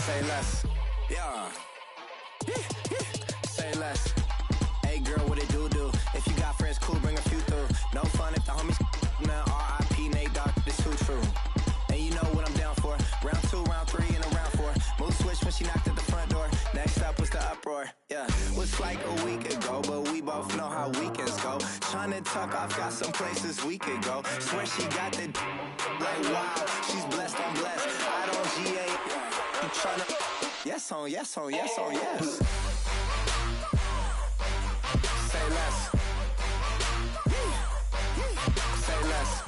Say less. Yeah. Say less. Hey girl, what it do? If you got friends, cool, bring a few through. No fun if the homies, man. R.I.P. Nate Dogg, this too true. And you know what I'm down for. Round 2, round 3, and a round 4. Move switch when she knocked at the front door. Next up was the uproar. Yeah, was like a week ago, but we both know how weekends go. Tryna tuck off, got some places we could go. Swear she got the like wow, she's blessed, I'm blessed. I don't GA. You tryna yes on yes on yes on yes. Say less. Say less.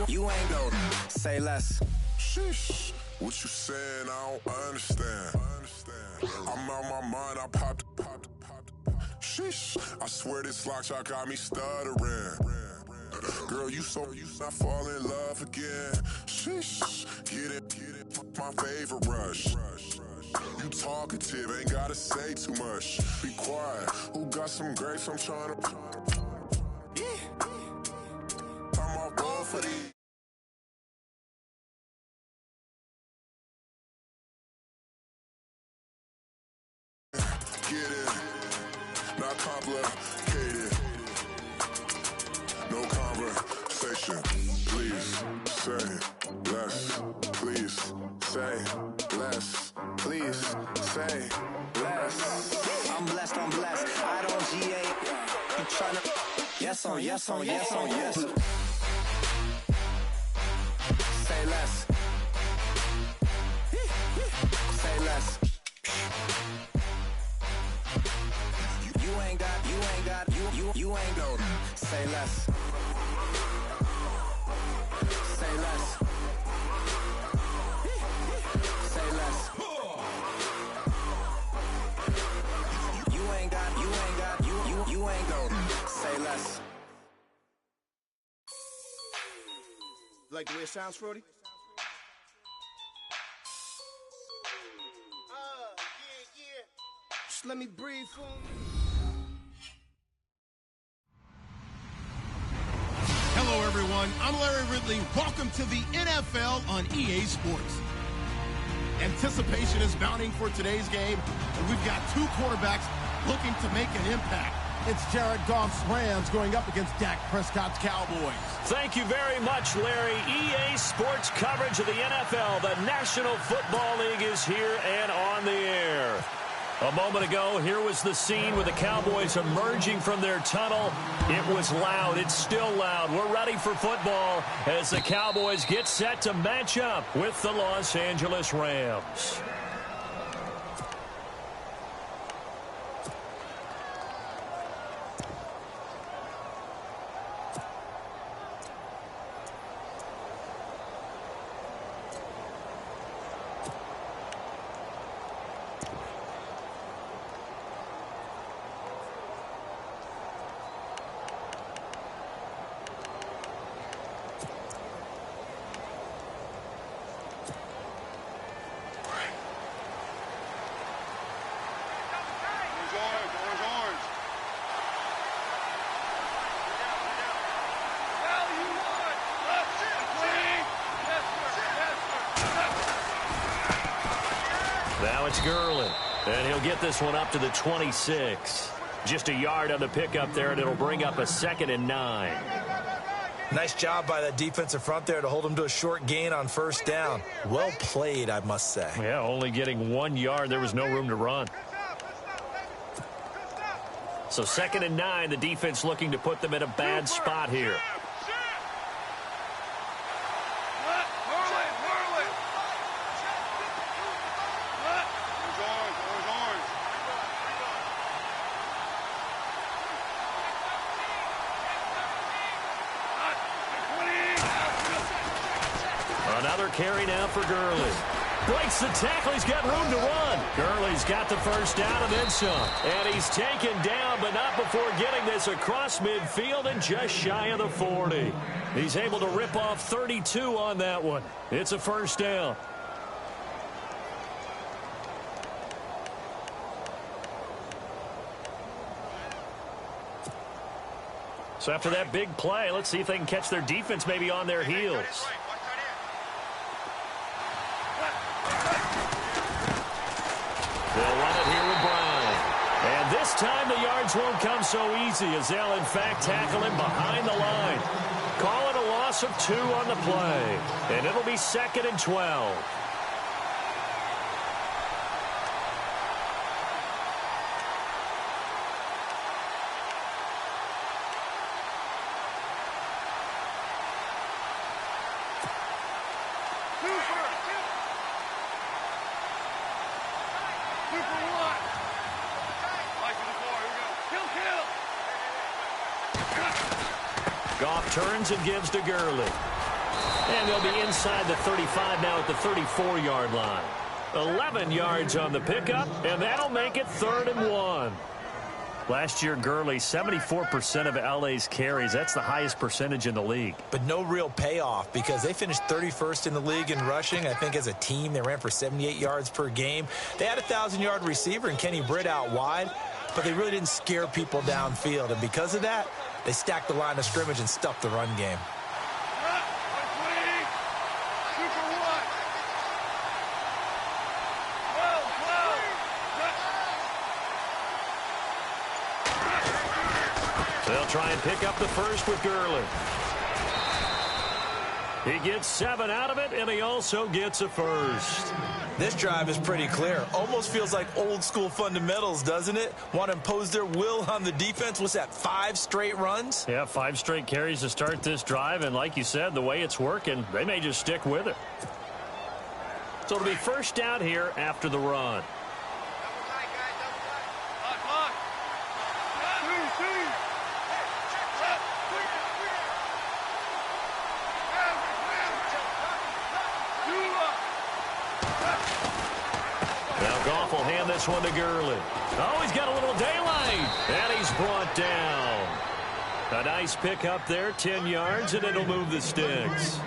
You ain't go. Say less. Sheesh. What you saying? I don't understand. I'm out my mind. I popped. Sheesh. I swear this lock shot got me stuttering. Girl, you not fall in love again. Sheesh. Get it. My favorite rush. You talkative, ain't gotta say too much. Be quiet. Who got some grapes? I'm trying to. I'm off board for these. Get it, not complicated. No conversation. Please say less. Please say less. Please say less. I'm blessed. I don't GA. You tryna yes on yes on yes on yes. Say less. Say less. You ain't go. Say less. Say less. Say less. You ain't go. Say less. Like the way it sounds, Frody? Yeah. Just let me breathe for me. Hello, everyone. I'm Larry Ridley. Welcome to the NFL on EA Sports. Anticipation is mounting for today's game, and we've got two quarterbacks looking to make an impact. It's Jared Goff's Rams going up against Dak Prescott's Cowboys. Thank you very much, Larry. EA Sports coverage of the NFL. The National Football League is here and on the air. A moment ago, here was the scene with the Cowboys emerging from their tunnel. It was loud. It's still loud. We're ready for football as the Cowboys get set to match up with the Los Angeles Rams. Now it's Gurley, and he'll get this one up to the 26. Just a yard on the pickup there, and it'll bring up a 2nd and 9. Nice job by that defensive front there to hold him to a short gain on first down. Well played, I must say. Yeah, only getting 1 yard. There was no room to run. So 2nd and 9, the defense looking to put them in a bad spot here. Another carry now for Gurley. Breaks the tackle. He's got room to run. Gurley's got the first down and then some. And he's taken down, but not before getting this across midfield and just shy of the 40. He's able to rip off 32 on that one. It's a first down. So after that big play, let's see if they can catch their defense maybe on their heels. They'll run it here with Brown. And this time the yards won't come so easy as they'll, in fact, tackle him behind the line. Call it a loss of 2 on the play. And it'll be 2nd and 12. Goff turns and gives to Gurley. And they'll be inside the 35 now at the 34-yard line. 11 yards on the pickup, and that'll make it 3rd and 1. Last year, Gurley, 74% of LA's carries. That's the highest percentage in the league. But no real payoff because they finished 31st in the league in rushing. I think as a team, they ran for 78 yards per game. They had a 1,000-yard receiver in Kenny Britt out wide, but they really didn't scare people downfield. And because of that, they stacked the line of scrimmage and stuffed the run game. They'll try and pick up the first with Gurley. He gets 7 out of it, and he also gets a first. This drive is pretty clear. Almost feels like old-school fundamentals, doesn't it? Want to impose their will on the defense. What's that, 5 straight runs? Yeah, 5 straight carries to start this drive, and like you said, the way it's working, they may just stick with it. So it'll be first down here after the run. Goff will hand this one to Gurley. Oh, he's got a little daylight. And he's brought down. A nice pickup there, 10 yards, and it'll move the sticks.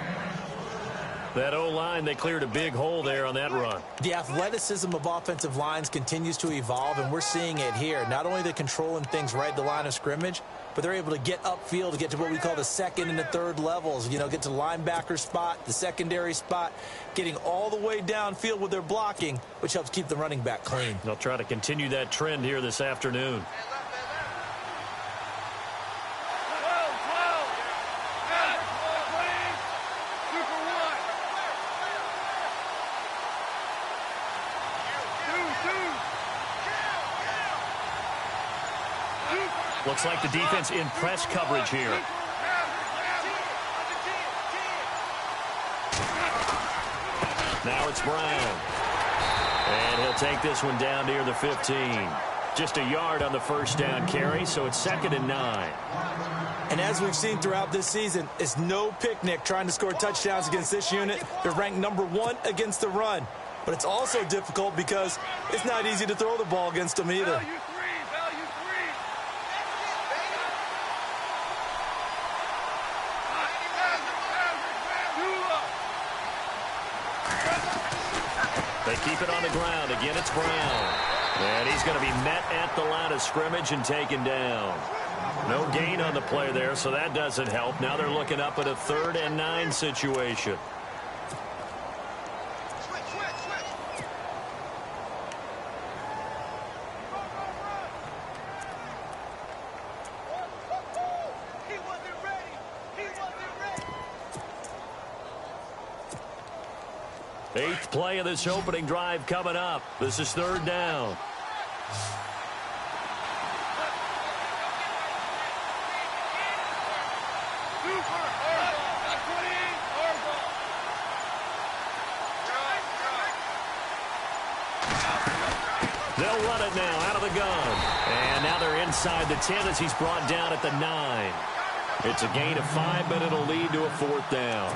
That O-line, they cleared a big hole there on that run. The athleticism of offensive lines continues to evolve, and we're seeing it here. Not only they're controlling things right at the line of scrimmage, but they're able to get upfield to get to what we call the 2nd and the 3rd levels. You know, get to the linebacker spot, the secondary spot, getting all the way downfield with their blocking, which helps keep the running back clean. They'll try to continue that trend here this afternoon. Looks like the defense in press coverage here. Now it's Brown. And he'll take this one down near the 15. Just a yard on the first down carry, so it's 2nd and 9. And as we've seen throughout this season, it's no picnic trying to score touchdowns against this unit. They're ranked #1 against the run. But it's also difficult because it's not easy to throw the ball against them either. They keep it on the ground. Again, it's Brown. And he's going to be met at the line of scrimmage and taken down. No gain on the play there, so that doesn't help. Now they're looking up at a 3rd and 9 situation. Eighth play of this opening drive coming up. This is 3rd down. They'll run it now out of the gun. And now they're inside the 10 as he's brought down at the 9. It's a gain of 5, but it'll lead to a 4th down.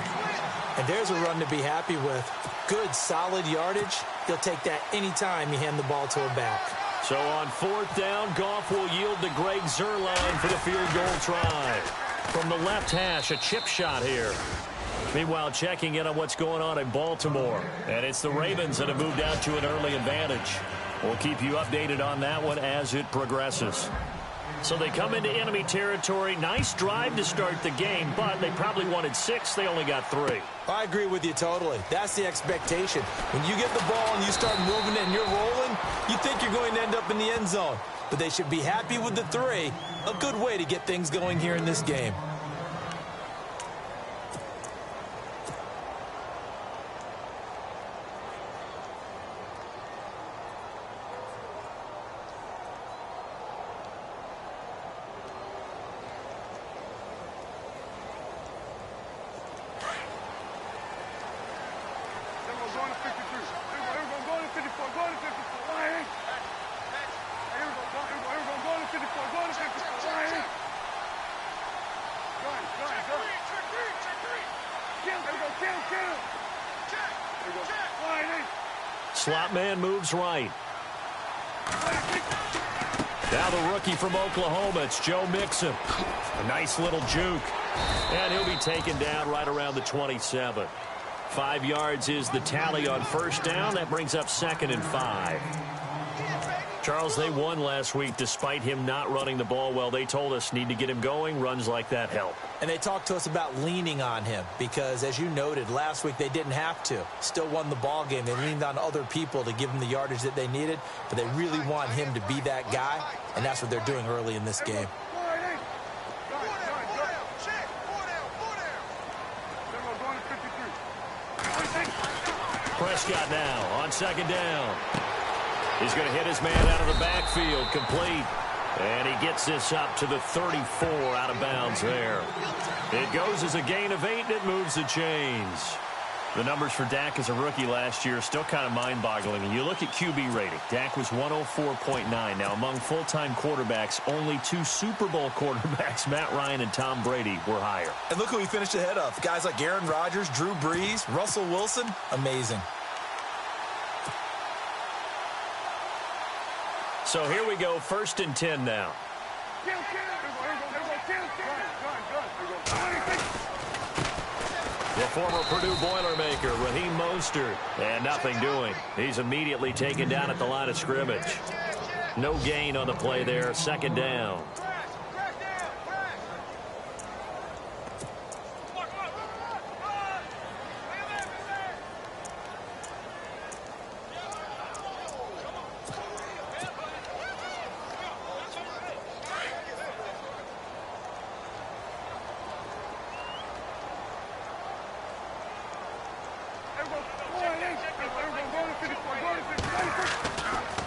And there's a run to be happy with. Good, solid yardage. He'll take that anytime you hand the ball to a back. So on 4th down, Goff will yield to Greg Zuerlein for the field goal try. From the left hash, a chip shot here. Meanwhile, checking in on what's going on in Baltimore. And it's the Ravens that have moved out to an early advantage. We'll keep you updated on that one as it progresses. So they come into enemy territory. Nice drive to start the game, but they probably wanted 6. They only got 3. I agree with you totally. That's the expectation. When you get the ball and you start moving it and you're rolling, you think you're going to end up in the end zone. But they should be happy with the 3. A good way to get things going here in this game. Slot man moves right. Now the rookie from Oklahoma, it's Joe Mixon. A nice little juke. And he'll be taken down right around the 27. 5 yards is the tally on first down. That brings up 2nd and 5. Charles, they won last week despite him not running the ball well. They told us need to get him going. Runs like that help. And they talked to us about leaning on him because, as you noted, last week they didn't have to. Still won the ball game. They leaned on other people to give them the yardage that they needed, but they really want him to be that guy, and that's what they're doing early in this game. Prescott now on 2nd down. He's going to hit his man out of the backfield, complete. And he gets this up to the 34 out of bounds there. It goes as a gain of 8, and it moves the chains. The numbers for Dak as a rookie last year are still kind of mind-boggling. And you look at QB rating. Dak was 104.9. Now, among full-time quarterbacks, only 2 Super Bowl quarterbacks, Matt Ryan and Tom Brady, were higher. And look who he finished ahead of. Guys like Aaron Rodgers, Drew Brees, Russell Wilson. Amazing. So here we go, 1st and 10 now. The former Purdue Boilermaker, Raheem Mostert, and nothing doing. He's immediately taken down at the line of scrimmage. No gain on the play there, 2nd down.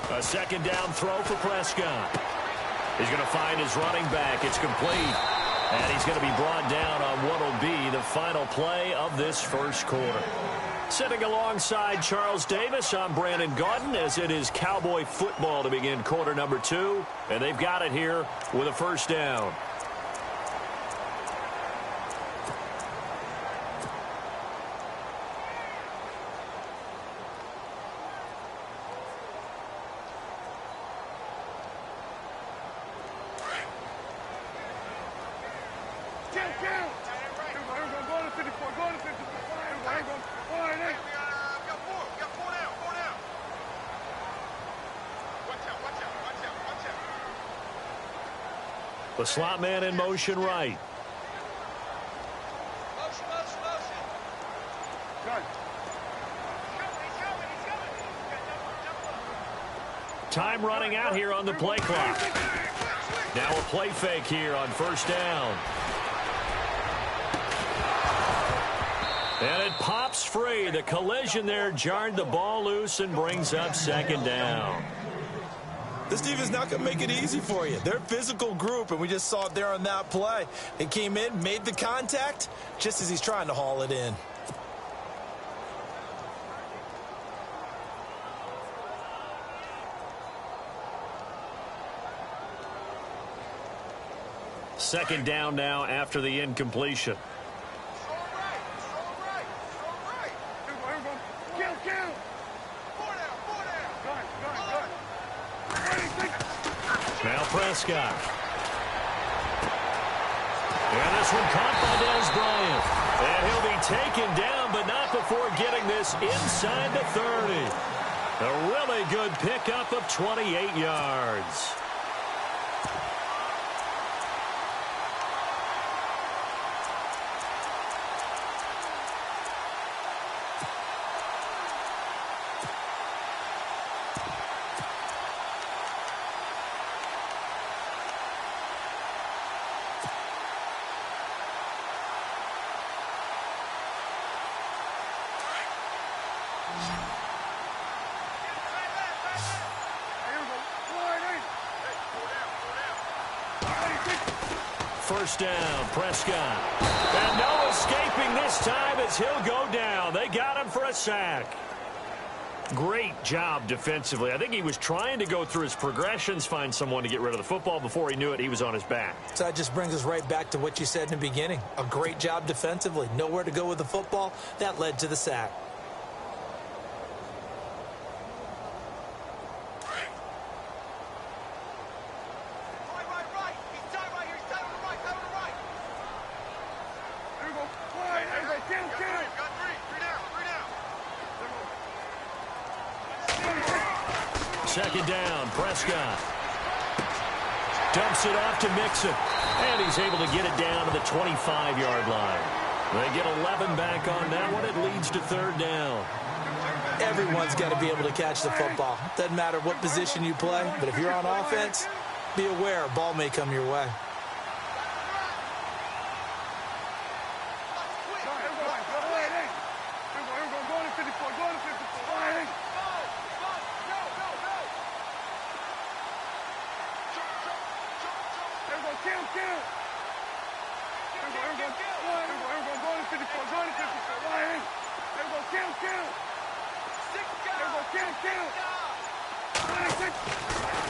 A 2nd down throw for Prescott. He's going to find his running back. It's complete. And he's going to be brought down on what will be the final play of this first quarter. Sitting alongside Charles Davis, I'm Brandon Gaudin, as it is Cowboy football to begin quarter number 2. And they've got it here with a 1st down. The slot man in motion right. Time running out here on the play clock. Now a play fake here on 1st down. And it pops free. The collision there jarred the ball loose and brings up 2nd down. This defense not going to make it easy for you. They're a physical group, and we just saw it there on that play. He came in, made the contact, just as he's trying to haul it in. Second down now after the incompletion. Now Prescott. And this one caught by Dez Bryant. And he'll be taken down, but not before getting this inside the 30. A really good pickup of 28 yards. first down. Prescott. And no escaping this time as he'll go down. They got him for a sack. Great job defensively. I think he was trying to go through his progressions, find someone to get rid of the football. Before he knew it, he was on his back. So that just brings us right back to what you said in the beginning. A great job defensively. Nowhere to go with the football. That led to the sack. Second down, Prescott. Dumps it off to Mixon. And he's able to get it down to the 25-yard line. They get 11 back on that one. It leads to third down. Everyone's got to be able to catch the football. Doesn't matter what position you play, but if you're on offense, be aware a ball may come your way.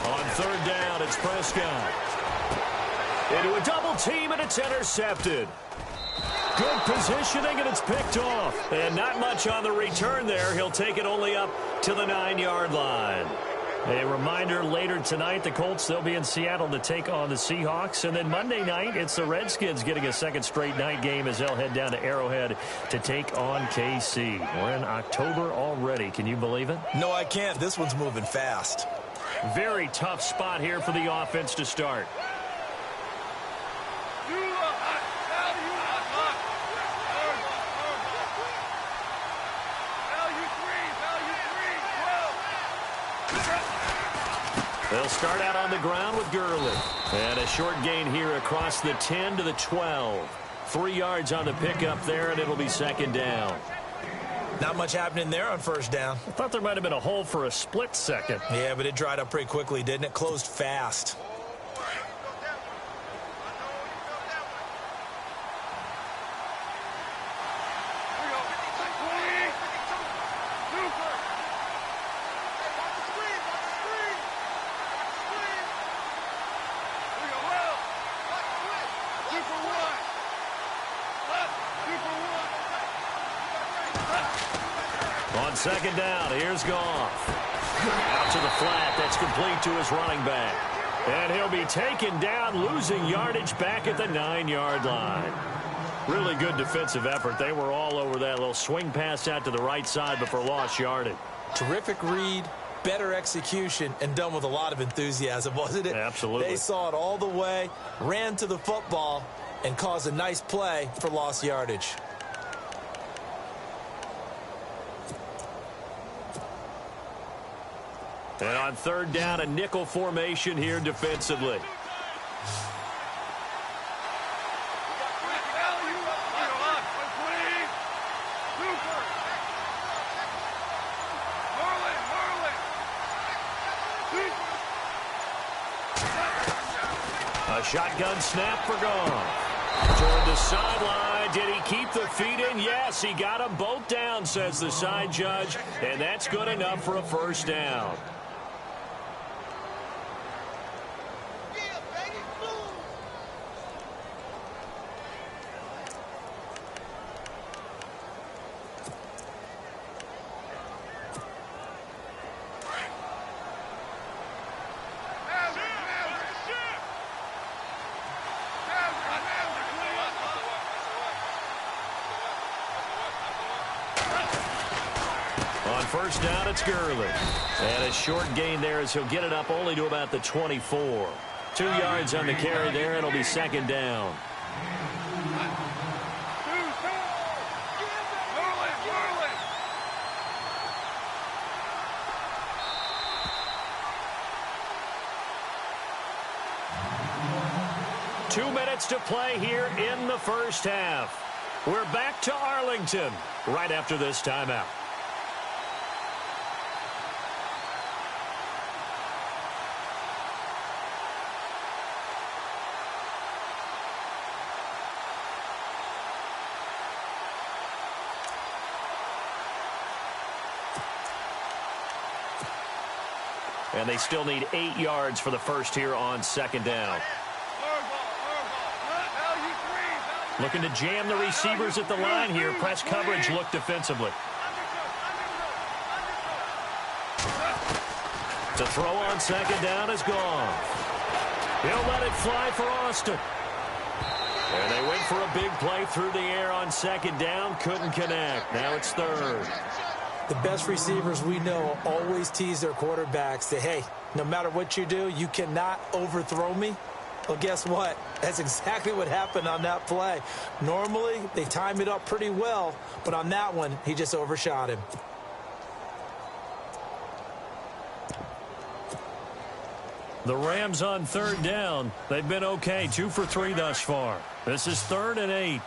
On third down, it's Prescott. Into a double team, and it's intercepted. Good positioning, and it's picked off. And not much on the return there. He'll take it only up to the 9-yard line. A reminder, later tonight, the Colts, they'll be in Seattle to take on the Seahawks. And then Monday night, it's the Redskins getting a second straight night game as they'll head down to Arrowhead to take on KC. We're in October already. Can you believe it? No, I can't. This one's moving fast. Very tough spot here for the offense to start. They'll start out on the ground with Gurley. And a short gain here across the 10 to the 12. 3 yards on the pickup there, and it'll be second down. Not much happening there on first down. I thought there might have been a hole for a split second. Yeah, but it dried up pretty quickly, didn't it? Closed fast. On second down, here's Goff. Out to the flat, that's complete to his running back. And he'll be taken down, losing yardage back at the 9-yard line. Really good defensive effort. They were all over that little swing pass out to the right side, but for lost yardage. Terrific read, better execution, and done with a lot of enthusiasm, wasn't it? Absolutely. They saw it all the way, ran to the football, and caused a nice play for lost yardage. And on third down, a nickel formation here defensively. A shotgun snap for Goff. Toward the sideline. Did he keep the feet in? Yes, he got them both down, says the side judge. And that's good enough for a first down. First down, it's Gurley. And a short gain there as he'll get it up only to about the 24. 2 yards on the carry there. It'll be second down. Two minutes to play here in the first half. We're back to Arlington right after this timeout. And they still need 8 yards for the first here on second down. Looking to jam the receivers at the line here. Press coverage look defensively. To throw on second down is gone. He'll let it fly for Austin. And they went for a big play through the air on second down. Couldn't connect. Now it's third. The best receivers we know always tease their quarterbacks that, hey, no matter what you do, you cannot overthrow me. Well, guess what? That's exactly what happened on that play. Normally, they time it up pretty well, but on that one, he just overshot him. The Rams on third down. They've been okay, 2 for 3 thus far. This is 3rd and 8.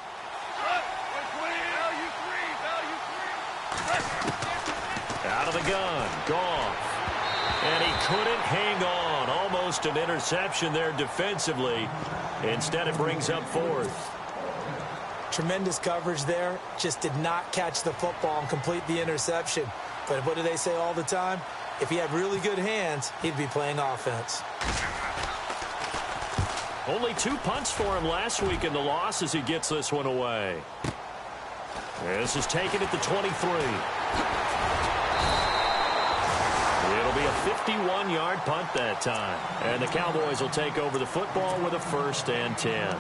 Out of the gun, Goff. And he couldn't hang on. Almost an interception there defensively. Instead, it brings up 4th. Tremendous coverage there. Just did not catch the football and complete the interception. But what do they say all the time? If he had really good hands, he'd be playing offense. Only 2 punts for him last week in the loss as he gets this one away. This is taken at the 23. It'll be a 51-yard punt that time. And the Cowboys will take over the football with a 1st and 10.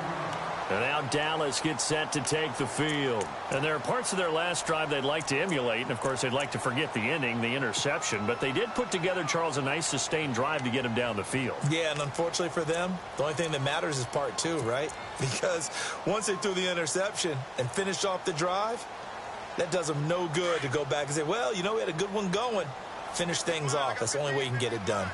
And now Dallas gets set to take the field. And there are parts of their last drive they'd like to emulate. And, of course, they'd like to forget the ending, the interception. But they did put together, Charles, a nice sustained drive to get him down the field. Yeah, and unfortunately for them, the only thing that matters is part 2, right? Because once they threw the interception and finished off the drive, that does them no good to go back and say, well, you know, we had a good one going. Finish things off. That's the only way you can get it done.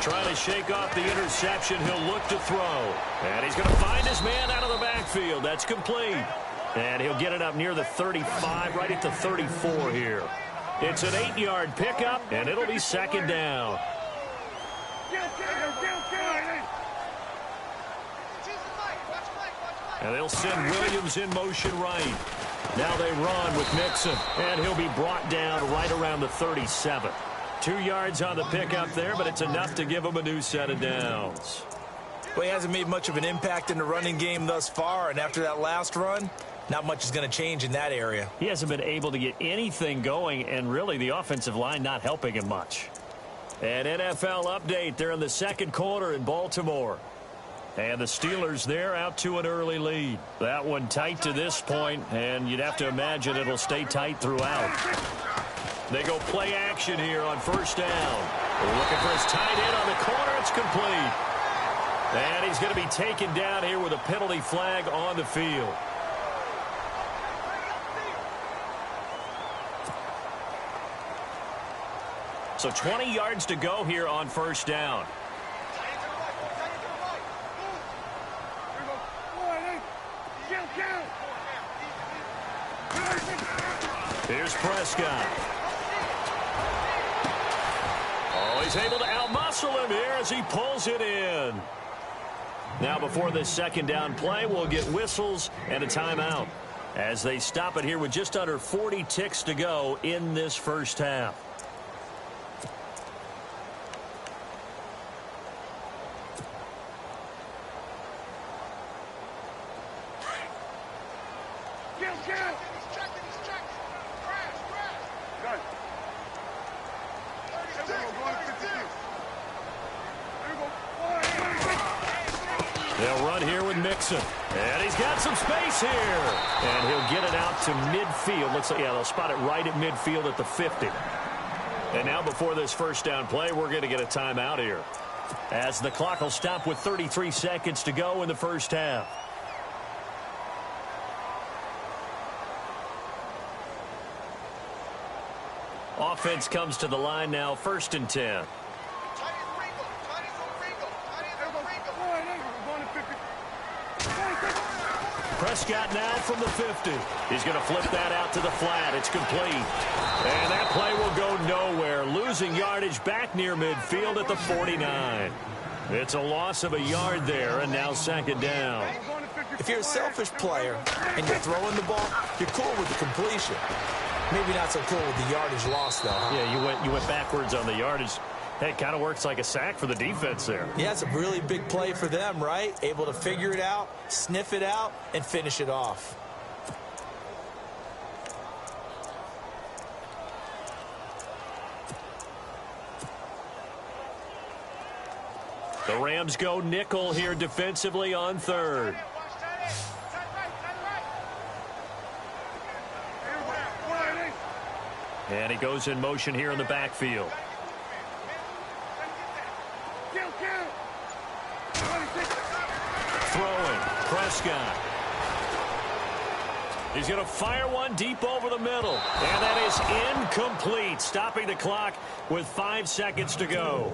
Trying to shake off the interception. He'll look to throw. And he's going to find his man out of the backfield. That's complete. And he'll get it up near the 35, right at the 34 here. It's an 8-yard pickup, and it'll be second down. And they'll send Williams in motion right. Now they run with Mixon, and he'll be brought down right around the 37. 2 yards on the pickup there, but it's enough to give him a new set of downs. Well, he hasn't made much of an impact in the running game thus far, and after that last run, not much is going to change in that area. He hasn't been able to get anything going, and really the offensive line not helping him much. An NFL update. They're in the second quarter in Baltimore. And the Steelers there out to an early lead. That one tight to this point, and you'd have to imagine it'll stay tight throughout. They go play action here on first down. Looking for his tight end on the corner. It's complete. And he's going to be taken down here with a penalty flag on the field. So 20 yards to go here on first down. Here's Prescott. Oh, he's able to outmuscle him here as he pulls it in. Now before this second down play, we'll get whistles and a timeout as they stop it here with just under 40 ticks to go in this first half. They'll run here with Mixon. And he's got some space here. And he'll get it out to midfield. Looks like, yeah, they'll spot it right at midfield at the 50. And now before this first down play, we're going to get a timeout here, as the clock will stop with 33 seconds to go in the first half. Offense comes to the line now, 1st and 10. Prescott now from the 50. He's going to flip that out to the flat. It's complete. And that play will go nowhere. Losing yardage back near midfield at the 49. It's a loss of a yard there, and now second down. If you're a selfish player and you're throwing the ball, you're cool with the completion. Maybe not so cool with the yardage loss, though, huh? Yeah, you went backwards on the yardage. Hey, it kind of works like a sack for the defense there. Yeah, it's a really big play for them, right? Able to figure it out, sniff it out, and finish it off. The Rams go nickel here defensively on third. And he goes in motion here in the backfield. Throwing, Prescott. He's going to fire one deep over the middle. And that is incomplete, stopping the clock with 5 seconds to go.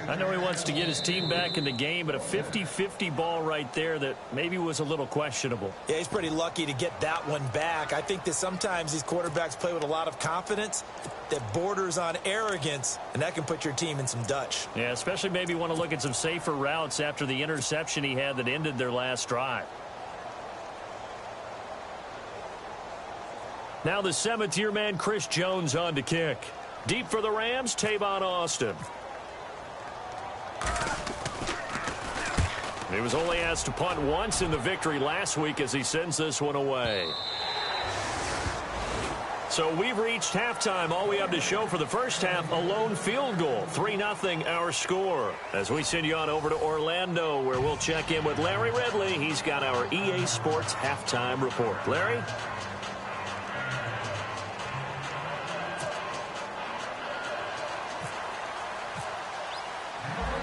I know he wants to get his team back in the game, but a 50-50 ball right there that maybe was a little questionable. Yeah, he's pretty lucky to get that one back. I think that sometimes these quarterbacks play with a lot of confidence that borders on arrogance, and that can put your team in some Dutch. Yeah, especially maybe want to look at some safer routes after the interception he had that ended their last drive. Now the 7th-year man, Chris Jones, on to kick. Deep for the Rams, Tavon Austin. He was only asked to punt once in the victory last week as he sends this one away. So we've reached halftime. All we have to show for the first half, a lone field goal. 3-0 our score. As we send you on over to Orlando, where we'll check in with Larry Ridley. He's got our EA Sports halftime report. Larry?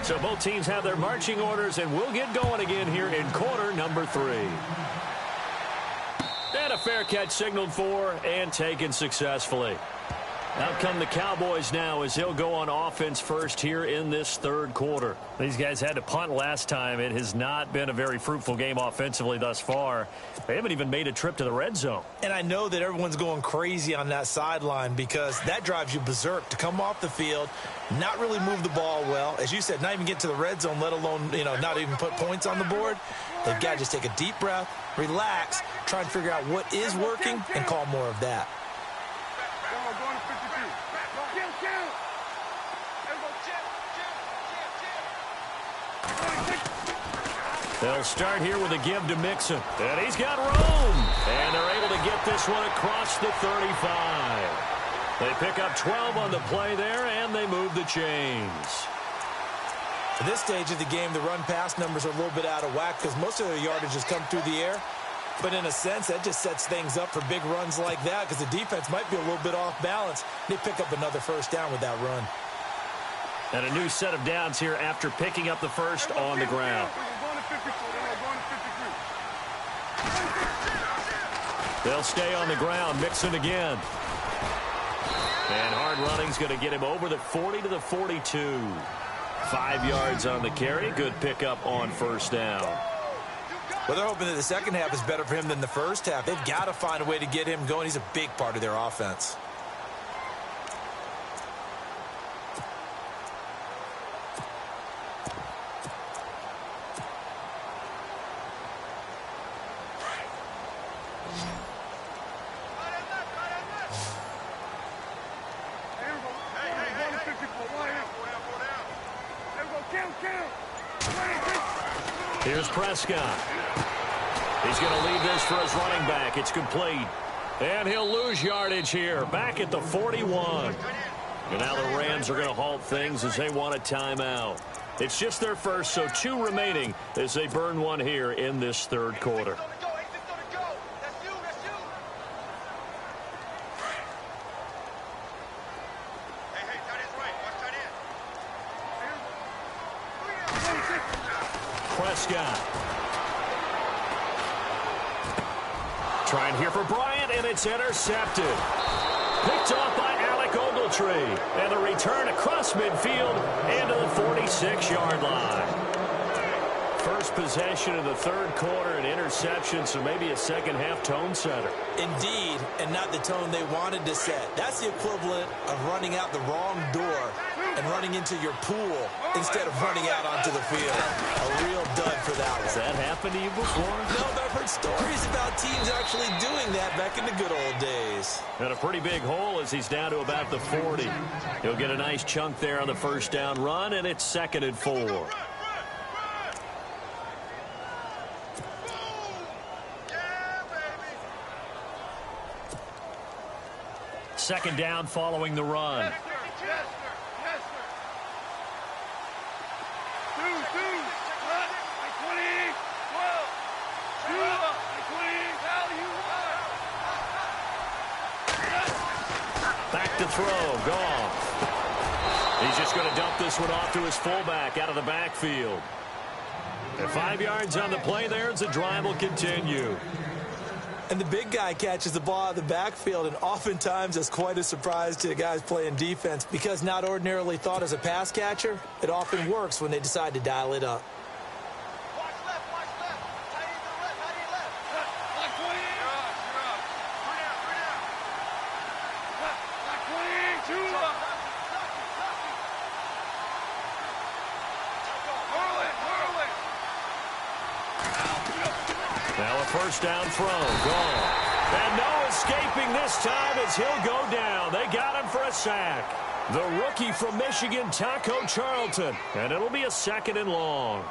So both teams have their marching orders, and we'll get going again here in quarter number 3. And a fair catch signaled for and taken successfully. Out come the Cowboys now as he'll go on offense first here in this third quarter. These guys had to punt last time. It has not been a very fruitful game offensively thus far. They haven't even made a trip to the red zone. And I know that everyone's going crazy on that sideline because that drives you berserk to come off the field, not really move the ball well. As you said, not even get to the red zone, let alone, not even put points on the board. They've got to just take a deep breath, relax, try and figure out what is working and call more of that. They'll start here with a give to Mixon. And he's got room. And they're able to get this one across the 35. They pick up 12 on the play there, and they move the chains. At this stage of the game, the run-pass numbers are a little bit out of whack because most of their yardage has come through the air. But in a sense, that just sets things up for big runs like that because the defense might be a little bit off balance. They pick up another first down with that run. And a new set of downs here after picking up the first on the ground. They'll stay on the ground. Mixon again. And hard running's going to get him over the 40 to the 42. 5 yards on the carry. Good pickup on first down. Well, they're hoping that the second half is better for him than the first half. They've got to find a way to get him going. He's a big part of their offense. Here's Prescott. He's going to leave this for his running back. It's complete. And he'll lose yardage here. Back at the 41. And now the Rams are going to halt things as they want a timeout. It's just their first, so 2 remaining as they burn one here in this third quarter. Prescott. Trying here for Bryant, and it's intercepted. Picked off by Alec Ogletree. And a return across midfield and to the 46-yard line. First possession of the third quarter, an interception, so maybe a second-half tone setter. Indeed, and not the tone they wanted to set. That's the equivalent of running out the wrong door and running into your pool instead of running out onto the field. A real dud for that one. Has that happened to you before? No, but I've heard stories about teams actually doing that back in the good old days. And a pretty big hole as he's down to about the 40. He'll get a nice chunk there on the first down run, and it's 2nd and 4. Second down following the run. Back to throw. Goff. He's just going to dump this one off to his fullback out of the backfield. And 5 yards on the play there as the drive will continue. And the big guy catches the ball out of the backfield, and oftentimes that's quite a surprise to the guys playing defense because not ordinarily thought as a pass catcher, it often works when they decide to dial it up. Watch left, watch left. How do you left? How do you left? Black 20. Black 20. 2 up. Now a first down throw. Gone. And no escaping this time as he'll go down. They got him for a sack. The rookie from Michigan, Taco Charlton. And it'll be a 2nd and long.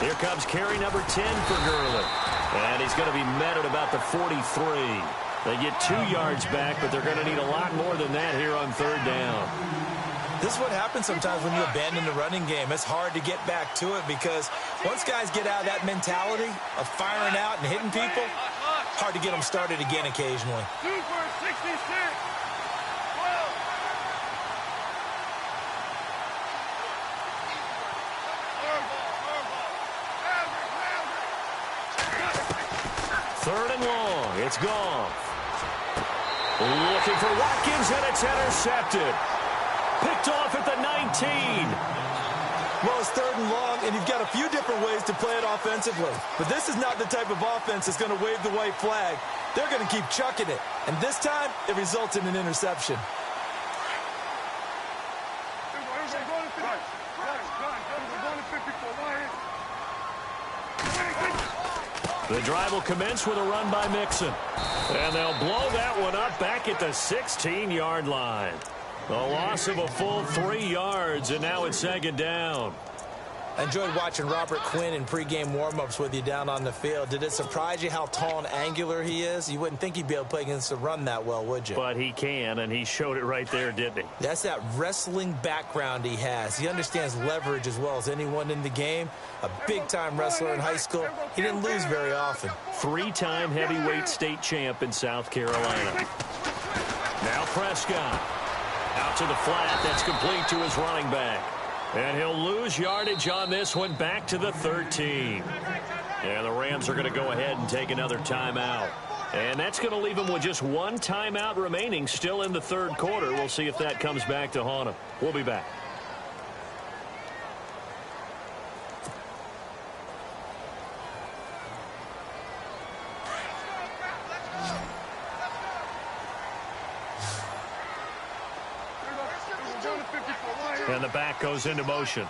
Here comes carry number 10 for Gurley. And he's going to be met at about the 43. They get 2 yards back, but they're going to need a lot more than that here on 3rd down. This is what happens sometimes when you abandon the running game. It's hard to get back to it because once guys get out of that mentality of firing out and hitting people, it's hard to get them started again occasionally. 2 for 66. 3rd and long. It's Goff. Looking for Watkins, and it's intercepted. Picked off at the 19. Well, it's 3rd and long, and you've got a few different ways to play it offensively. But this is not the type of offense that's going to wave the white flag. They're going to keep chucking it. And this time, it results in an interception. The drive will commence with a run by Mixon. And they'll blow that one up back at the 16-yard line. A loss of a full 3 yards, and now it's 2nd down. I enjoyed watching Robert Quinn in pregame warm-ups with you down on the field. Did it surprise you how tall and angular he is? You wouldn't think he'd be able to play against the run that well, would you? But he can, and he showed it right there, didn't he? That's that wrestling background he has. He understands leverage as well as anyone in the game. A big-time wrestler in high school. He didn't lose very often. 3-time heavyweight state champ in South Carolina. Now Prescott. Out to the flat. That's complete to his running back. And he'll lose yardage on this one back to the 13. And the Rams are going to go ahead and take another timeout. And that's going to leave them with just 1 timeout remaining still in the 3rd quarter. We'll see if that comes back to haunt them. We'll be back. And the back goes into motion.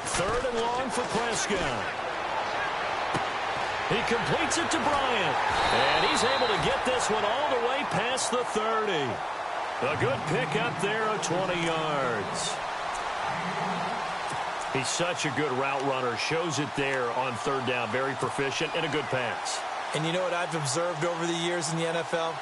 Third and long for Prescott. He completes it to Bryant. And he's able to get this one all the way past the 30. A good pick up there of 20 yards. He's such a good route runner. Shows it there on 3rd down. Very proficient and a good pass. And you know what I've observed over the years in the NFL?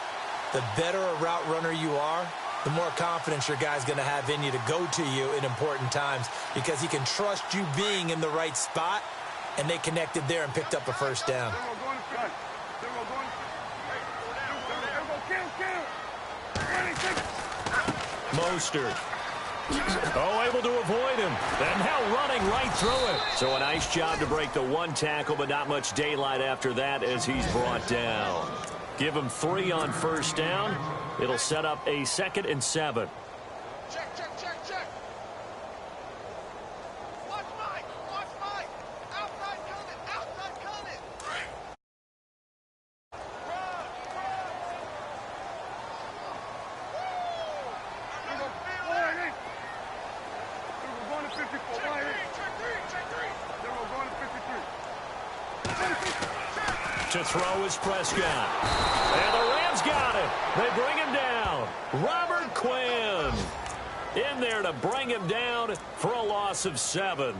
The better a route runner you are, the more confidence your guy's going to have in you to go to you in important times because he can trust you being in the right spot, and they connected there and picked up a first down. Mostert. Oh, able to avoid him. And now running right through it. So a nice job to break the one tackle, but not much daylight after that as he's brought down. Give him 3 on first down. It'll set up a 2nd and 7. Check. Watch Mike. Outside coming. To throw is Prescott. And the Rams got it. They bring him down. Robert Quinn in there to bring him down for a loss of 7.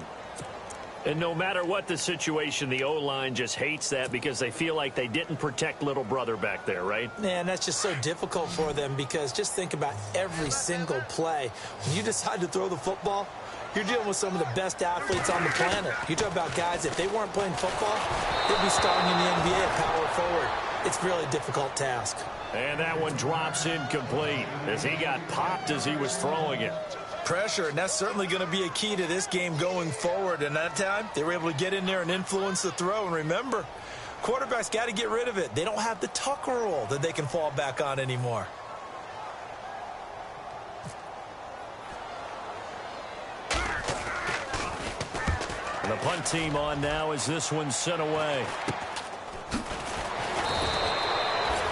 And no matter what the situation, the O-line just hates that because they feel like they didn't protect little brother back there, right? Man, that's just so difficult for them because just think about every single play. When you decide to throw the football, you're dealing with some of the best athletes on the planet. You talk about guys, if they weren't playing football, they'd be starting in the NBA at power forward. It's a really difficult task. And that one drops incomplete as he got popped as he was throwing it. Pressure, and that's certainly going to be a key to this game going forward. And that time, they were able to get in there and influence the throw. And remember, quarterbacks got to get rid of it. They don't have the Tucker rule that they can fall back on anymore. And the punt team on now as this one's sent away.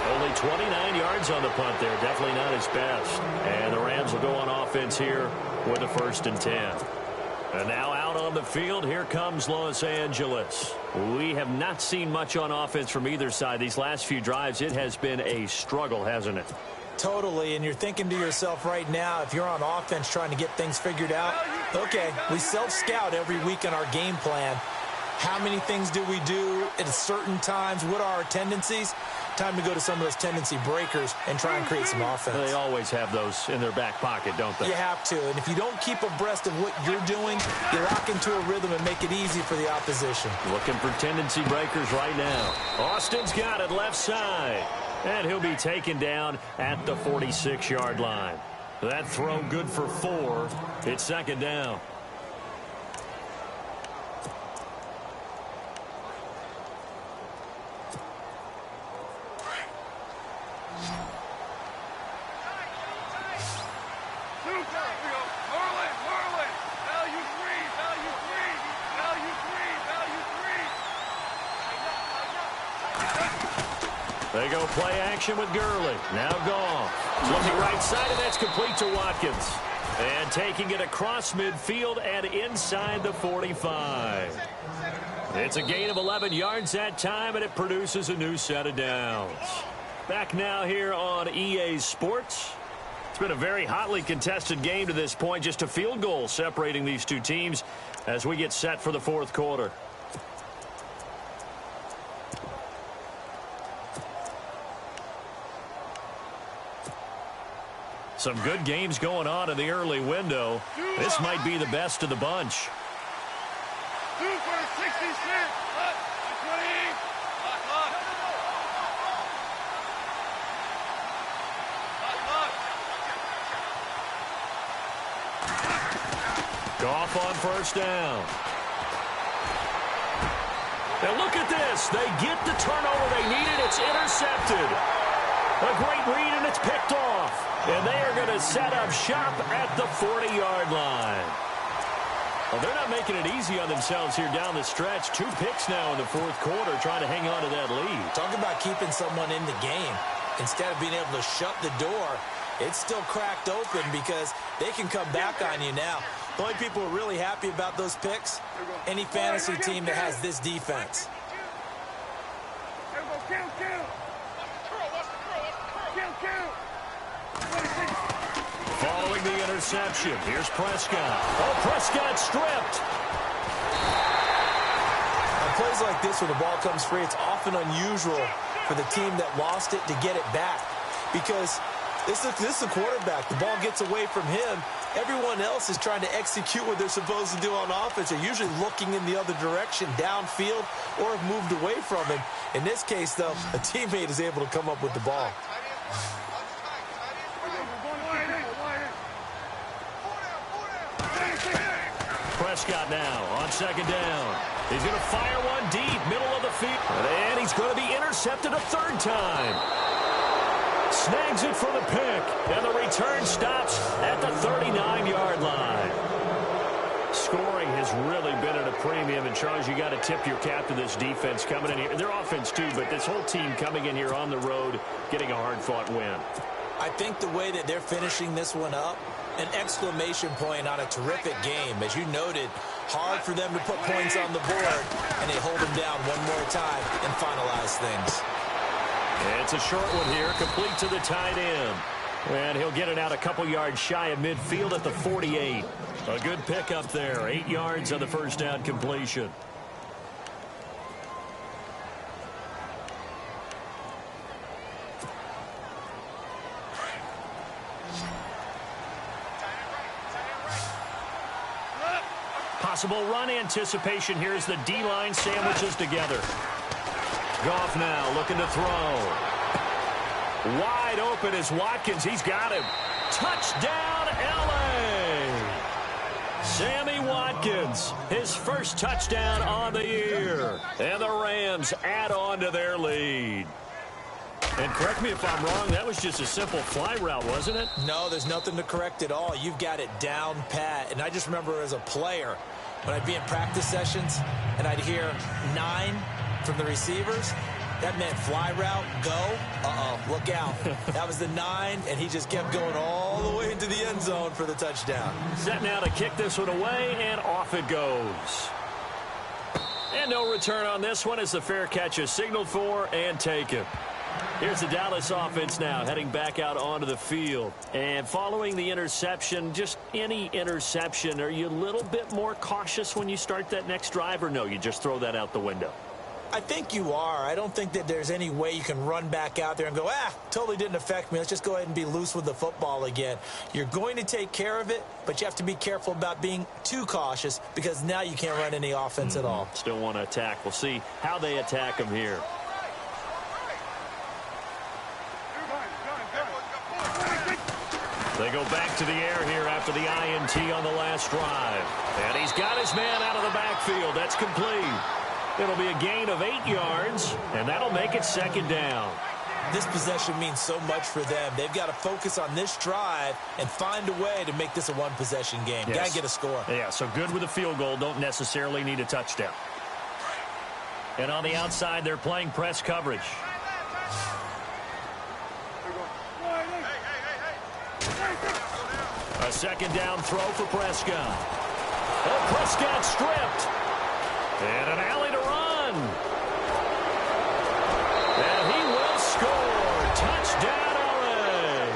Only 29 yards on the punt there. Definitely not his best. And the Rams will go on offense here with a 1st and 10. And now out on the field, here comes Los Angeles. We have not seen much on offense from either side. These last few drives, it has been a struggle, hasn't it? Totally, and you're thinking to yourself right now, if you're on offense trying to get things figured out, okay, we self-scout every week in our game plan. How many things do we do at certain times? What are our tendencies? Time to go to some of those tendency breakers and try and create some offense. They always have those in their back pocket, don't they? You have to, and if you don't keep abreast of what you're doing, you lock into a rhythm and make it easy for the opposition. Looking for tendency breakers right now. Austin's got it left side. And he'll be taken down at the 46-yard line. That throw good for 4. It's 2nd down. They go play action with Gurley. Now gone. Looking right side, and that's complete to Watkins. And taking it across midfield and inside the 45. It's a gain of 11 yards that time, and it produces a new set of downs. Back now here on EA Sports. It's been a very hotly contested game to this point. Just a field goal separating these two teams as we get set for the 4th quarter. Some good games going on in the early window. This might be the best of the bunch. 2 for the 66. Lock. Goff on first down. And look at this. They get the turnover they needed. It's intercepted. A great read, and it's picked off. And they are going to set up shop at the 40-yard line. Well, they're not making it easy on themselves here down the stretch. 2 picks now in the 4th quarter, trying to hang on to that lead. Talk about keeping someone in the game. Instead of being able to shut the door, it's still cracked open because they can come back on you now. The only people who are really happy about those picks, any fantasy team that has this defense. Following the interception, here's Prescott. Oh, Prescott stripped. On plays like this where the ball comes free, it's often unusual for the team that lost it to get it back because this is a quarterback. The ball gets away from him. Everyone else is trying to execute what they're supposed to do on offense. They're usually looking in the other direction, downfield, or have moved away from him. In this case, though, a teammate is able to come up with the ball. Prescott now on second down. He's going to fire one deep, middle of the field. And he's going to be intercepted a third time. Snags it for the pick. And the return stops at the 39-yard line. Scoring has really been at a premium. And, Charles, you got to tip your cap to this defense coming in here. Their offense, too, but this whole team coming in here on the road, getting a hard-fought win. I think the way that they're finishing this one up, an exclamation point on a terrific game. As you noted, hard for them to put points on the board, and they hold them down one more time and finalize things. It's a short one here, complete to the tight end. And he'll get it out a couple yards shy of midfield at the 48. A good pickup there, 8 yards on the first down completion. Possible run anticipation here as the D-line sandwiches together. Goff now looking to throw. Wide open is Watkins. He's got him. Touchdown, L.A. Sammy Watkins, his first touchdown on the year. And the Rams add on to their lead. And correct me if I'm wrong, that was just a simple fly route, wasn't it? No, there's nothing to correct at all. You've got it down pat. And I just remember as a player, when I'd be in practice sessions and I'd hear 9 from the receivers, that meant fly route, go, look out. That was the 9, and he just kept going all the way into the end zone for the touchdown. Set now to kick this one away, and off it goes. And no return on this one as the fair catch is signaled for and taken. Here's the Dallas offense now heading back out onto the field. And following the interception, just any interception, are you a little bit more cautious when you start that next drive, or no, you just throw that out the window? I think you are. I don't think that there's any way you can run back out there and go, totally didn't affect me. Let's just go ahead and be loose with the football again. You're going to take care of it, but you have to be careful about being too cautious because now you can't run any offense at all. Still want to attack. We'll see how they attack them here. They go back to the air here after the INT on the last drive. And he's got his man out of the backfield. That's complete. It'll be a gain of 8 yards, and that'll make it second down. This possession means so much for them. They've got to focus on this drive and find a way to make this a one-possession game. Yes. Got to get a score. Yeah, so good with a field goal. Don't necessarily need a touchdown. And on the outside, they're playing press coverage. A second down throw for Prescott. Oh, Prescott stripped. And an alley to run. And he will score. Touchdown, LA.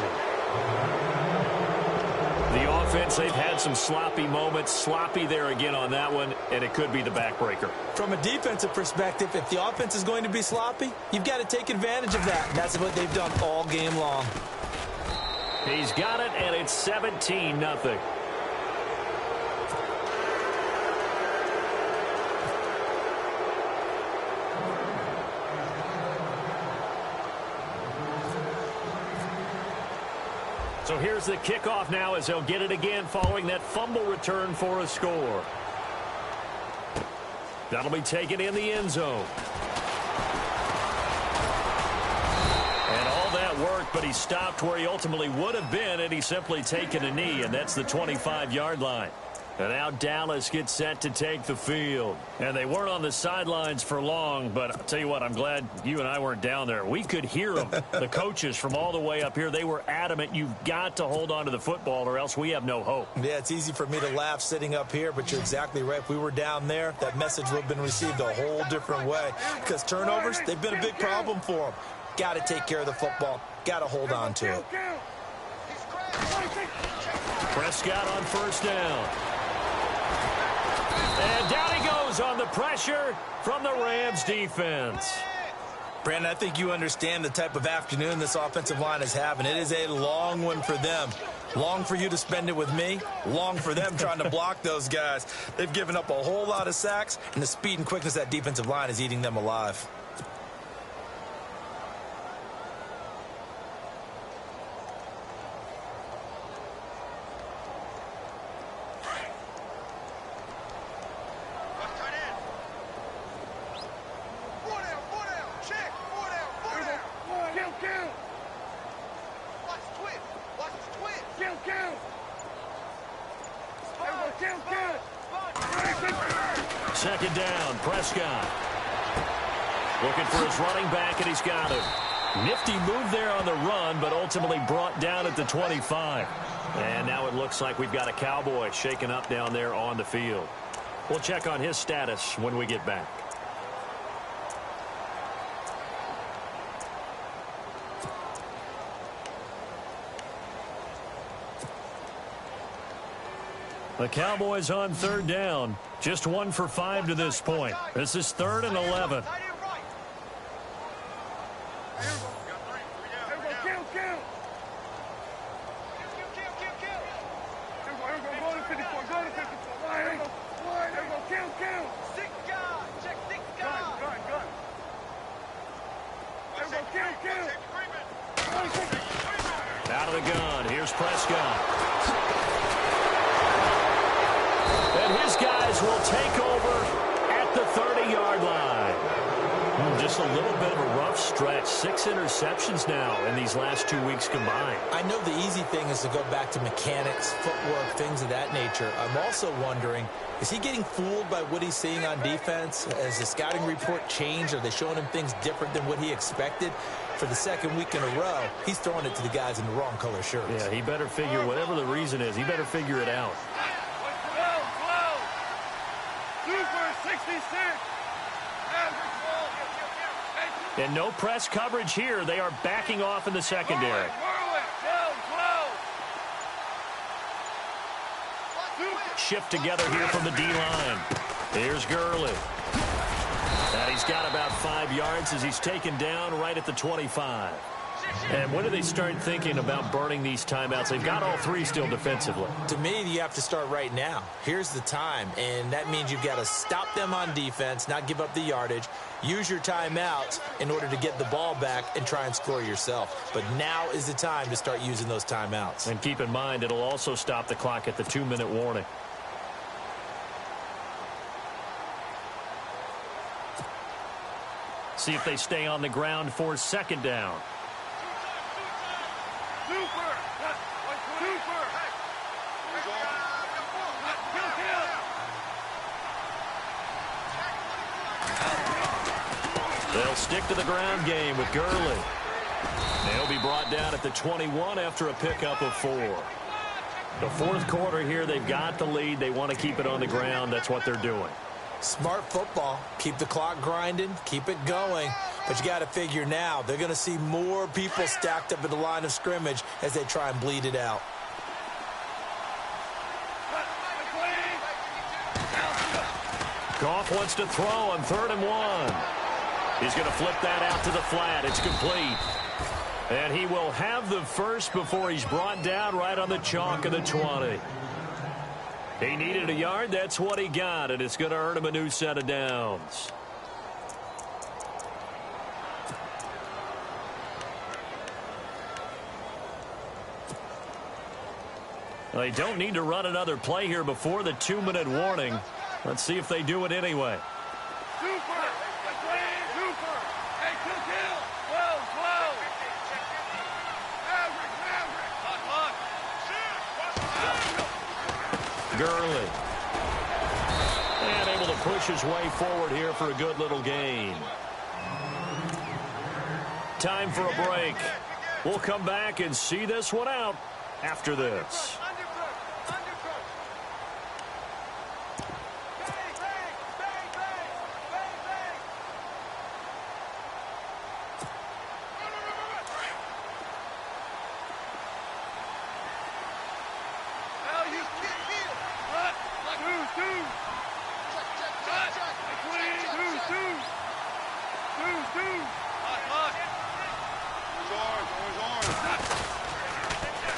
The offense, they've had some sloppy moments. Sloppy there again on that one, and it could be the backbreaker. From a defensive perspective, if the offense is going to be sloppy, you've got to take advantage of that. And that's what they've done all game long. He's got it, and it's 17-0. So here's the kickoff now as they'll get it again following that fumble return for a score. That'll be taken in the end zone. And all that worked, but he stopped where he ultimately would have been, and he's simply taken a knee, and that's the 25-yard line. And now Dallas gets set to take the field. And they weren't on the sidelines for long, but I'll tell you what, I'm glad you and I weren't down there. We could hear them. The coaches from all the way up here, they were adamant, you've got to hold on to the football or else we have no hope. Yeah, it's easy for me to laugh sitting up here, but you're exactly right. If we were down there, that message would have been received a whole different way. Because turnovers, they've been a big problem for them. Got to take care of the football. Got to hold on to it. Prescott on first down. And down he goes on the pressure from the Rams defense. Brandon, I think you understand the type of afternoon this offensive line is having. It is a long one for them. Long for you to spend it with me. Long for them trying to block those guys. They've given up a whole lot of sacks, and the speed and quickness of that defensive line is eating them alive. Second down, Prescott. Looking for his running back, and he's got him. Nifty move there on the run, but ultimately brought down at the 25. And now it looks like we've got a Cowboy shaken up down there on the field. We'll check on his status when we get back. The Cowboys on third down. Just 1 for 5 to this point. This is 3rd and 11. Out of the gun. Here's Prescott. And his guys will take over at the 30-yard line. Just a little bit of a rough stretch. 6 interceptions now in these last 2 weeks combined. I know the easy thing is to go back to mechanics, footwork, things of that nature. I'm also wondering, is he getting fooled by what he's seeing on defense? Has the scouting report changed? Are they showing him things different than what he expected? For the second week in a row, he's throwing it to the guys in the wrong color shirts. Yeah, he better figure, whatever the reason is, he better figure it out. And no press coverage here. They are backing off in the secondary. Shift together here from the D-line. Here's Gurley. And he's got about 5 yards as he's taken down right at the 25. And when do they start thinking about burning these timeouts? They've got all 3 still defensively. To me, you have to start right now. Here's the time, and that means you've got to stop them on defense, not give up the yardage, use your timeouts in order to get the ball back and try and score yourself. But now is the time to start using those timeouts. And keep in mind, it'll also stop the clock at the 2-minute warning. See if they stay on the ground for second down. They'll stick to the ground game with Gurley. They'll be brought down at the 21 after a pickup of 4. The fourth quarter here, they've got the lead. They want to keep it on the ground. That's what they're doing. Smart football. Keep the clock grinding. Keep it going. But you got to figure now, they're going to see more people stacked up at the line of scrimmage as they try and bleed it out. Goff wants to throw on 3rd and 1. He's going to flip that out to the flat. It's complete. And he will have the first before he's brought down right on the chalk of the 20. He needed a yard. That's what he got, and it's going to earn him a new set of downs. They don't need to run another play here before the 2-minute warning. Let's see if they do it anyway. Gurley. And able to push his way forward here for a good little gain. Time for a break. We'll come back and see this one out after this.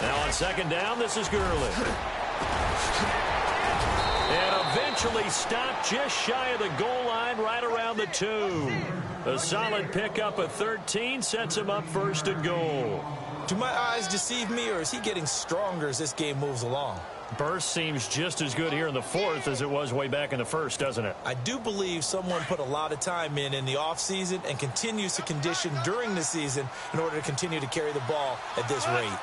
Now on second down, this is Gurley. And eventually stopped just shy of the goal line right around the 2. A solid pickup of 13 sets him up 1st and goal. Do my eyes deceive me, or is he getting stronger as this game moves along? Burst seems just as good here in the 4th as it was way back in the 1st, doesn't it? I do believe someone put a lot of time in the offseason and continues to condition during the season in order to continue to carry the ball at this rate.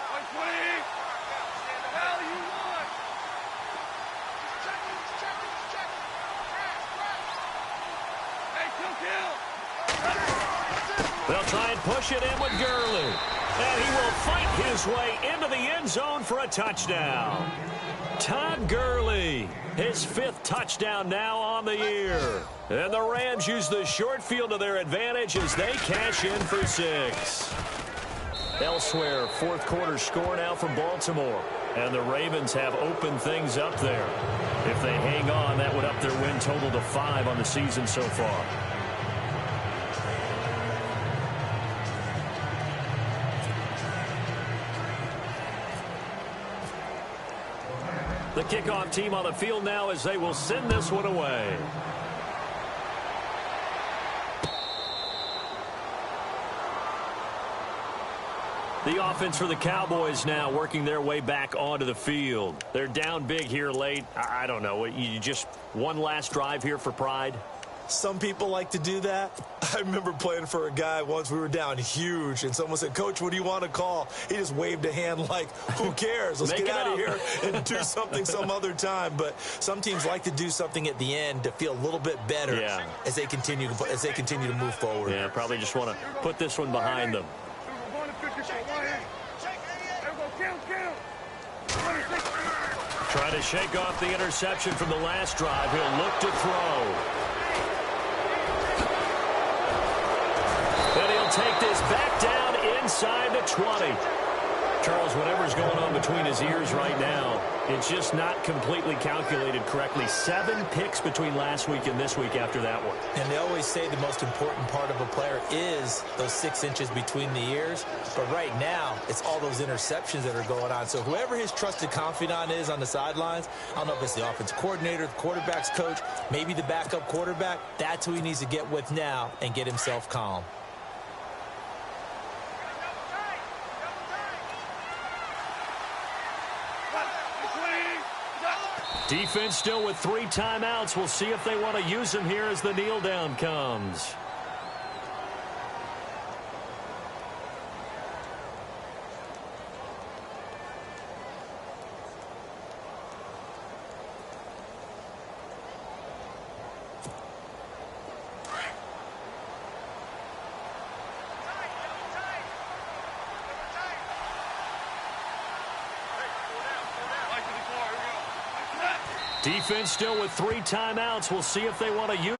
Try and push it in with Gurley. And he will fight his way into the end zone for a touchdown. Todd Gurley, his 5th touchdown now on the year. And the Rams use the short field to their advantage as they cash in for 6. Elsewhere, 4th quarter score now for Baltimore. And the Ravens have opened things up there. If they hang on, that would up their win total to 5 on the season so far. The kickoff team on the field now as they will send this one away. The offense for the Cowboys now working their way back onto the field. They're down big here late. I don't know. You just one last drive here for pride? Some people like to do that. I remember playing for a guy once. We were down huge, and someone said, "Coach, what do you want to call?" He just waved a hand like, who cares? Let's get out of here and do something some other time. But some teams like to do something at the end to feel a little bit better as they continue to move forward. Yeah, probably just want to put this one behind them. Trying to shake off the interception from the last drive. He'll look to throw. And he'll take this back down inside the 20. Charles, whatever's going on between his ears right now, it's just not completely calculated correctly. 7 picks between last week and this week after that one. And they always say the most important part of a player is those 6 inches between the ears. But right now, it's all those interceptions that are going on. So whoever his trusted confidant is on the sidelines, I don't know if it's the offense coordinator, the quarterback's coach, maybe the backup quarterback, that's who he needs to get with now and get himself calm. Defense still with 3 timeouts. We'll see if they want to use them here as the kneel down comes. Defense still with 3 timeouts. We'll see if they want to use